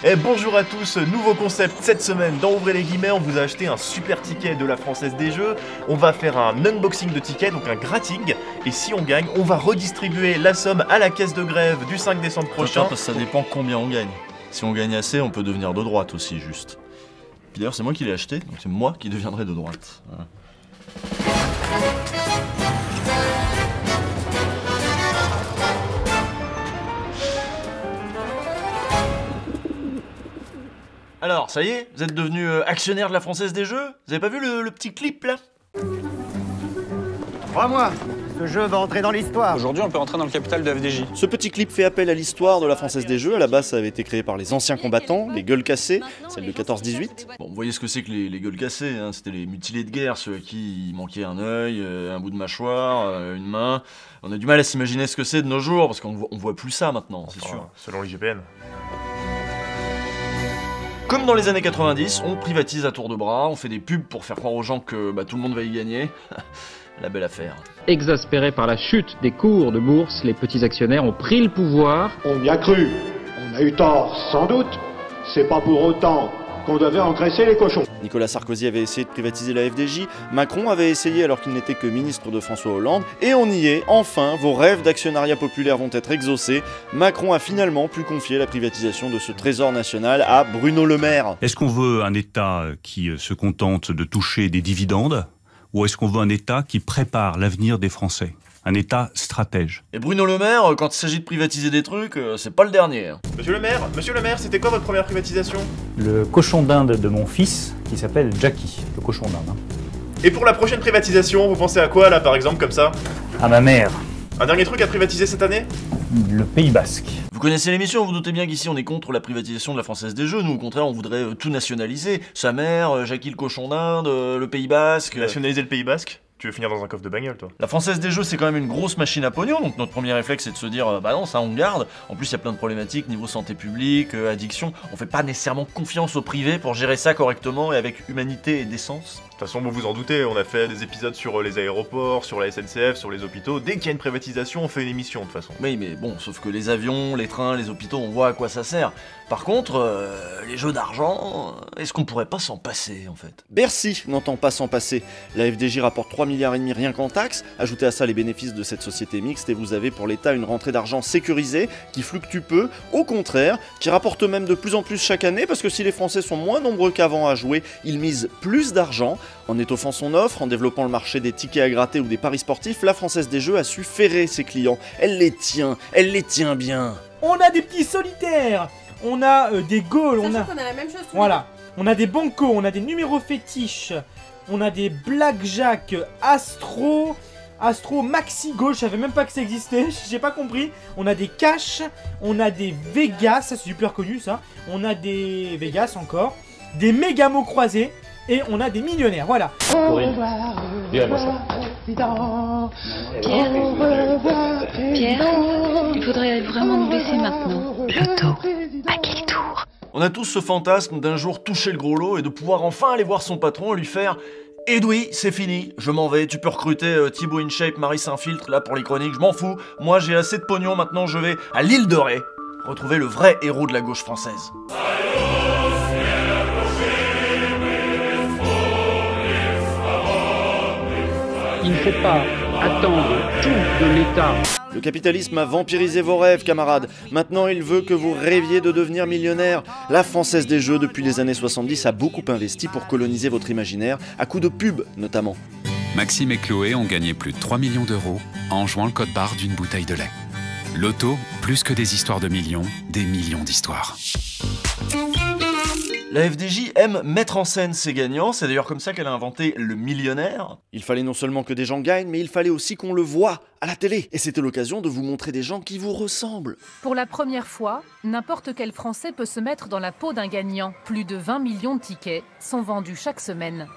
Et bonjour à tous, nouveau concept cette semaine dans Ouvrez les guillemets, on vous a acheté un super ticket de la Française des Jeux. On va faire un unboxing de tickets, donc un gratting, et si on gagne, on va redistribuer la somme à la caisse de grève du 5 décembre prochain. Attends, ça dépend combien on gagne. Si on gagne assez, on peut devenir de droite aussi, juste. Puis d'ailleurs, c'est moi qui l'ai acheté, donc c'est moi qui deviendrai de droite. Voilà. Alors, ça y est, vous êtes devenu actionnaire de la Française des Jeux? Vous avez pas vu le petit clip là? Crois-moi, ce jeu va entrer dans l'histoire. Aujourd'hui, on peut entrer dans le capital de FDJ. Ce petit clip fait appel à l'histoire de la Française des Jeux. À la base, ça avait été créé par les anciens combattants, les gueules cassées, celle de 14-18. Bon, vous voyez ce que c'est que les gueules cassées, hein. C'était les mutilés de guerre, ceux à qui il manquait un œil, un bout de mâchoire, une main. On a du mal à s'imaginer ce que c'est de nos jours, parce qu'on voit plus ça maintenant, c'est sûr. Selon l'IGPN. Comme dans les années 90, on privatise à tour de bras, on fait des pubs pour faire croire aux gens que tout le monde va y gagner. La belle affaire. Exaspérés par la chute des cours de bourse, les petits actionnaires ont pris le pouvoir. On y a cru. On a eu tort, sans doute. C'est pas pour autant qu'on devait engraisser les cochons. Nicolas Sarkozy avait essayé de privatiser la FDJ, Macron avait essayé alors qu'il n'était que ministre de François Hollande, et on y est, enfin, vos rêves d'actionnariat populaire vont être exaucés. Macron a finalement pu confier la privatisation de ce trésor national à Bruno Le Maire. Est-ce qu'on veut un État qui se contente de toucher des dividendes, ou est-ce qu'on veut un État qui prépare l'avenir des Français ? Un État stratège. Et Bruno Le Maire, quand il s'agit de privatiser des trucs, c'est pas le dernier. Monsieur le maire, c'était quoi votre première privatisation? Le cochon d'Inde de mon fils, qui s'appelle Jackie, le cochon d'Inde. Hein. Et pour la prochaine privatisation, vous pensez à quoi là par exemple comme ça? À ma mère. Un dernier truc à privatiser cette année? Le Pays Basque. Vous connaissez l'émission, vous doutez bien qu'ici on est contre la privatisation de la Française des Jeux. Nous au contraire on voudrait tout nationaliser. Sa mère, Jackie le cochon d'Inde, le Pays Basque. Nationaliser le Pays Basque? Tu veux finir dans un coffre de bagnole, toi? La Française des Jeux, c'est quand même une grosse machine à pognon, donc notre premier réflexe, c'est de se dire, bah non, ça on garde. En plus, il y a plein de problématiques, niveau santé publique, addiction. On fait pas nécessairement confiance au privé pour gérer ça correctement et avec humanité et décence. De toute façon, vous vous en doutez, on a fait des épisodes sur les aéroports, sur la SNCF, sur les hôpitaux. Dès qu'il y a une privatisation, on fait une émission, de toute façon. Oui, mais bon, sauf que les avions, les trains, les hôpitaux, on voit à quoi ça sert. Par contre, les jeux d'argent, est-ce qu'on pourrait pas s'en passer, en fait? Bercy n'entend pas s'en passer. La FDJ rapporte 3,5 milliards rien qu'en taxes. Ajoutez à ça les bénéfices de cette société mixte et vous avez pour l'État une rentrée d'argent sécurisée, qui fluctue peu, au contraire, qui rapporte même de plus en plus chaque année, parce que si les Français sont moins nombreux qu'avant à jouer, ils misent plus d'argent. En étoffant son offre, en développant le marché des tickets à gratter ou des paris sportifs, la Française des Jeux a su ferrer ses clients. Elle les tient bien. On a des petits solitaires, on a des Gaules, on a la même chose. Voilà, on a des bancos, on a des numéros fétiches, on a des blackjack, astro maxi gauche, je savais même pas que ça existait, j'ai pas compris. On a des cash, on a des Vegas, ça c'est super connu ça. On a des Vegas encore, des méga mots croisés. Et on a des millionnaires, voilà. Au revoir, président. Pierre, il faudrait vraiment nous laisser maintenant. Loto, à quel tour? On a tous ce fantasme d'un jour toucher le gros lot et de pouvoir enfin aller voir son patron et lui faire « Edoui, c'est fini, je m'en vais, tu peux recruter Thibaut InShape, Marie Saint-Filtre, là pour les chroniques, je m'en fous. Moi j'ai assez de pognon, maintenant je vais à l'île de Ré, retrouver le vrai héros de la gauche française. » Il ne faut pas attendre tout de l'État. Le capitalisme a vampirisé vos rêves, camarades. Maintenant, il veut que vous rêviez de devenir millionnaire. La Française des Jeux, depuis les années 70, a beaucoup investi pour coloniser votre imaginaire, à coups de pub notamment. Maxime et Chloé ont gagné plus de 3 millions d'euros en jouant le code-barre d'une bouteille de lait. Loto, plus que des histoires de millions, des millions d'histoires. La FDJ aime mettre en scène ses gagnants, c'est d'ailleurs comme ça qu'elle a inventé le millionnaire. Il fallait non seulement que des gens gagnent, mais il fallait aussi qu'on le voie à la télé. Et c'était l'occasion de vous montrer des gens qui vous ressemblent. Pour la première fois, n'importe quel Français peut se mettre dans la peau d'un gagnant. Plus de 20 millions de tickets sont vendus chaque semaine.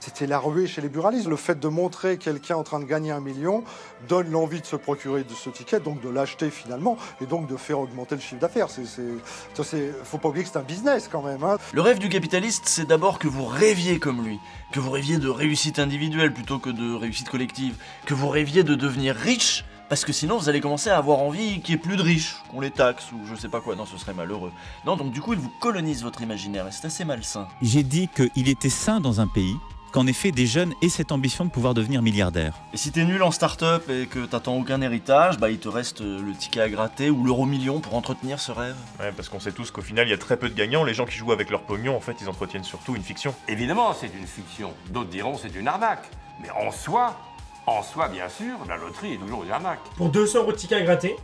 C'était la ruée chez les buralistes. Le fait de montrer quelqu'un en train de gagner 1 million donne l'envie de se procurer de ce ticket, donc de l'acheter finalement, et donc de faire augmenter le chiffre d'affaires. Faut pas oublier que c'est un business quand même. Hein. Le rêve du capitaliste, c'est d'abord que vous rêviez comme lui, que vous rêviez de réussite individuelle plutôt que de réussite collective, que vous rêviez de devenir riche Parce que sinon vous allez commencer à avoir envie qu'il y ait plus de riches, qu'on les taxe ou je sais pas quoi, non ce serait malheureux. Non, donc du coup ils vous colonisent votre imaginaire et c'est assez malsain. J'ai dit qu'il était sain dans un pays qu'en effet des jeunes aient cette ambition de pouvoir devenir milliardaires. Et si t'es nul en start-up et que t'attends aucun héritage, bah il te reste le ticket à gratter ou l'euro-million pour entretenir ce rêve. Ouais, parce qu'on sait tous qu'au final, il y a très peu de gagnants. Les gens qui jouent avec leur pognon, en fait, ils entretiennent surtout une fiction. Évidemment, c'est une fiction. D'autres diront c'est une arnaque. Mais en soi, bien sûr, la loterie est toujours une arnaque. Pour 200 € de ticket à gratter,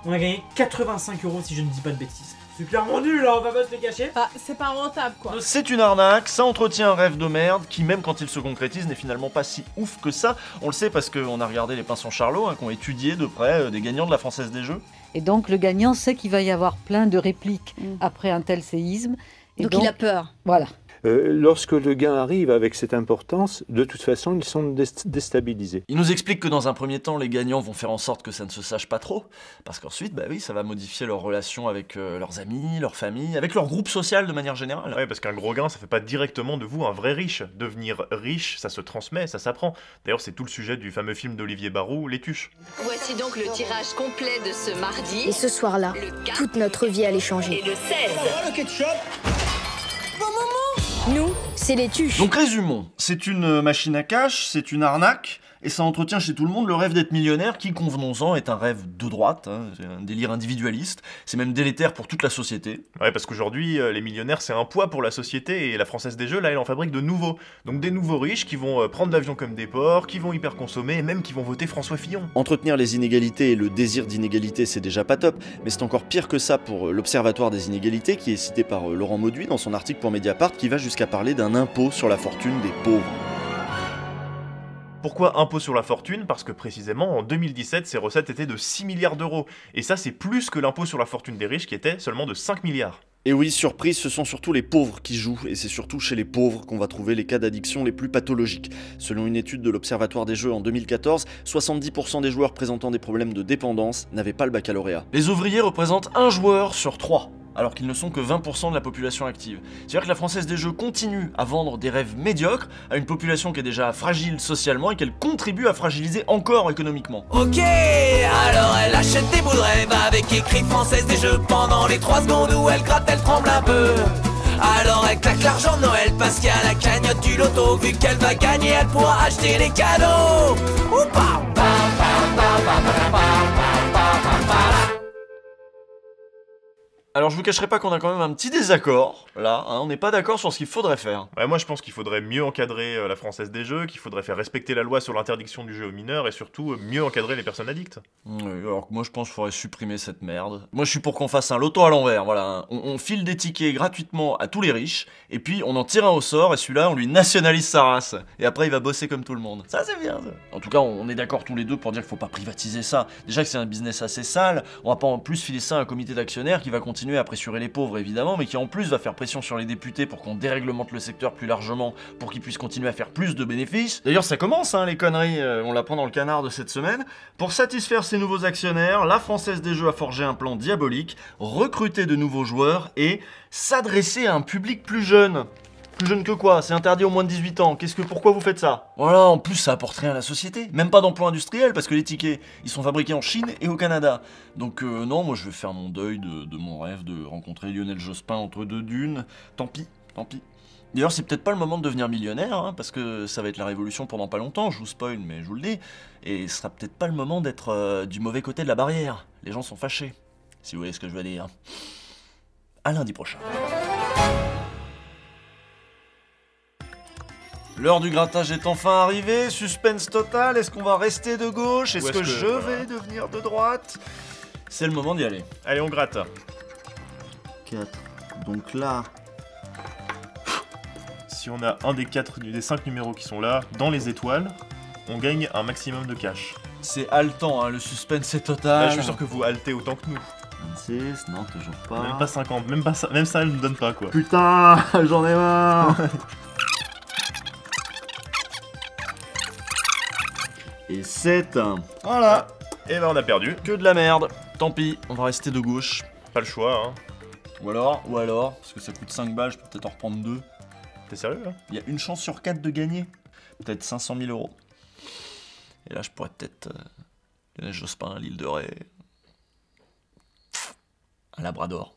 on a gagné 85 € si je ne dis pas de bêtises. C'est clairement nul, hein, on va pas se le cacher. Bah, c'est pas rentable, quoi. C'est une arnaque, ça entretient un rêve de merde qui, même quand il se concrétise, n'est finalement pas si ouf que ça. On le sait parce qu'on a regardé les Pinsons Charlot, qui ont étudié de près des gagnants de la Française des Jeux. Et donc le gagnant sait qu'il va y avoir plein de répliques après un tel séisme. Et donc il a peur. Voilà. Lorsque le gain arrive avec cette importance, de toute façon, ils sont déstabilisés. Il nous explique que dans un premier temps, les gagnants vont faire en sorte que ça ne se sache pas trop, parce qu'ensuite, bah oui, ça va modifier leur relation avec leurs amis, leur famille, avec leur groupe social de manière générale. Ouais, parce qu'un gros gain, ça fait pas directement de vous un vrai riche. Devenir riche, ça se transmet, ça s'apprend. D'ailleurs, c'est tout le sujet du fameux film d'Olivier Barou, Les Tuches. Voici donc le tirage complet de ce mardi. Et ce soir-là, toute notre vie allait changer. Et le 16. Le ketchup. Nous, c'est les tuches. Donc résumons, c'est une machine à cash, c'est une arnaque, et ça entretient chez tout le monde le rêve d'être millionnaire qui, convenons-en, est un rêve de droite, c'est un délire individualiste, c'est même délétère pour toute la société. Ouais, parce qu'aujourd'hui, les millionnaires, c'est un poids pour la société, et la Française des Jeux, là, elle en fabrique de nouveaux. Donc des nouveaux riches qui vont prendre l'avion comme des porcs, qui vont hyper consommer, et même qui vont voter François Fillon. Entretenir les inégalités et le désir d'inégalité, c'est déjà pas top, mais c'est encore pire que ça pour l'Observatoire des inégalités, qui est cité par Laurent Mauduit dans son article pour Mediapart, qui va jusqu'à parler d'un impôt sur la fortune des pauvres. Pourquoi impôt sur la fortune? Parce que précisément en 2017, ses recettes étaient de 6 milliards d'euros. Et ça, c'est plus que l'impôt sur la fortune des riches qui était seulement de 5 milliards. Et oui, surprise, ce sont surtout les pauvres qui jouent, et c'est surtout chez les pauvres qu'on va trouver les cas d'addiction les plus pathologiques. Selon une étude de l'Observatoire des Jeux en 2014, 70% des joueurs présentant des problèmes de dépendance n'avaient pas le baccalauréat. Les ouvriers représentent un joueur sur 3. Alors qu'ils ne sont que 20% de la population active. C'est-à-dire que la Française des Jeux continue à vendre des rêves médiocres à une population qui est déjà fragile socialement et qu'elle contribue à fragiliser encore économiquement. Ok, alors elle achète des bouts de rêve avec écrit Française des Jeux pendant les 3 secondes où elle gratte, elle tremble un peu. Alors elle claque l'argent de Noël parce qu'il y a la cagnotte du loto. Vu qu'elle va gagner, elle pourra acheter les cadeaux. Ou pas. Alors je vous cacherai pas qu'on a quand même un petit désaccord, là, on n'est pas d'accord sur ce qu'il faudrait faire. Ouais, moi je pense qu'il faudrait mieux encadrer la Française des Jeux, qu'il faudrait faire respecter la loi sur l'interdiction du jeu aux mineurs et surtout mieux encadrer les personnes addictes. Oui, alors que moi je pense qu'il faudrait supprimer cette merde. Moi je suis pour qu'on fasse un loto à l'envers, voilà. On file des tickets gratuitement à tous les riches, et puis on en tire un au sort, et celui-là on lui nationalise sa race. Et après il va bosser comme tout le monde. Ça c'est bien ça. En tout cas on est d'accord tous les deux pour dire qu'il faut pas privatiser ça. Déjà que c'est un business assez sale, on va pas en plus filer ça à un comité d'actionnaires qui va continuer à pressurer les pauvres évidemment, mais qui en plus va faire pression sur les députés pour qu'on déréglemente le secteur plus largement, pour qu'ils puissent continuer à faire plus de bénéfices. D'ailleurs ça commence les conneries, on l'apprend dans le canard de cette semaine. Pour satisfaire ces nouveaux actionnaires, la Française des Jeux a forgé un plan diabolique, recruter de nouveaux joueurs et s'adresser à un public plus jeune. Plus jeune que quoi? C'est interdit aux moins de 18 ans. Pourquoi vous faites ça? Voilà, en plus ça apporte rien à la société. Même pas d'emploi industriel parce que les tickets, ils sont fabriqués en Chine et au Canada. Donc non, moi je vais faire mon deuil de mon rêve de rencontrer Lionel Jospin entre deux dunes. Tant pis, tant pis. D'ailleurs, c'est peut-être pas le moment de devenir millionnaire, parce que ça va être la révolution pendant pas longtemps, je vous spoil, mais je vous le dis. Et ce sera peut-être pas le moment d'être du mauvais côté de la barrière. Les gens sont fâchés, si vous voyez ce que je veux dire. À lundi prochain. L'heure du grattage est enfin arrivée, suspense total, est-ce qu'on va rester de gauche? Est-ce que je vais devenir de droite? C'est le moment d'y aller. Allez, on gratte. 4, donc là... Si on a un des 5 numéros qui sont là, dans les étoiles, on gagne un maximum de cash. C'est haletant, le suspense est total. Là, je suis sûr que vous haletez autant que nous. 26, non, toujours pas. Même pas 50, même ça, elle ne donne pas quoi. Putain, j'en ai marre. Et 7. Voilà. Et ben on a perdu. Que de la merde. Tant pis, on va rester de gauche. Pas le choix, hein. Ou alors, parce que ça coûte 5 balles, je peux peut-être en reprendre 2. T'es sérieux là? Il y a une chance sur 4 de gagner. Peut-être 500 000 €. Et là, je pourrais peut-être Lionel Jospin, l'île de Ré. Un labrador.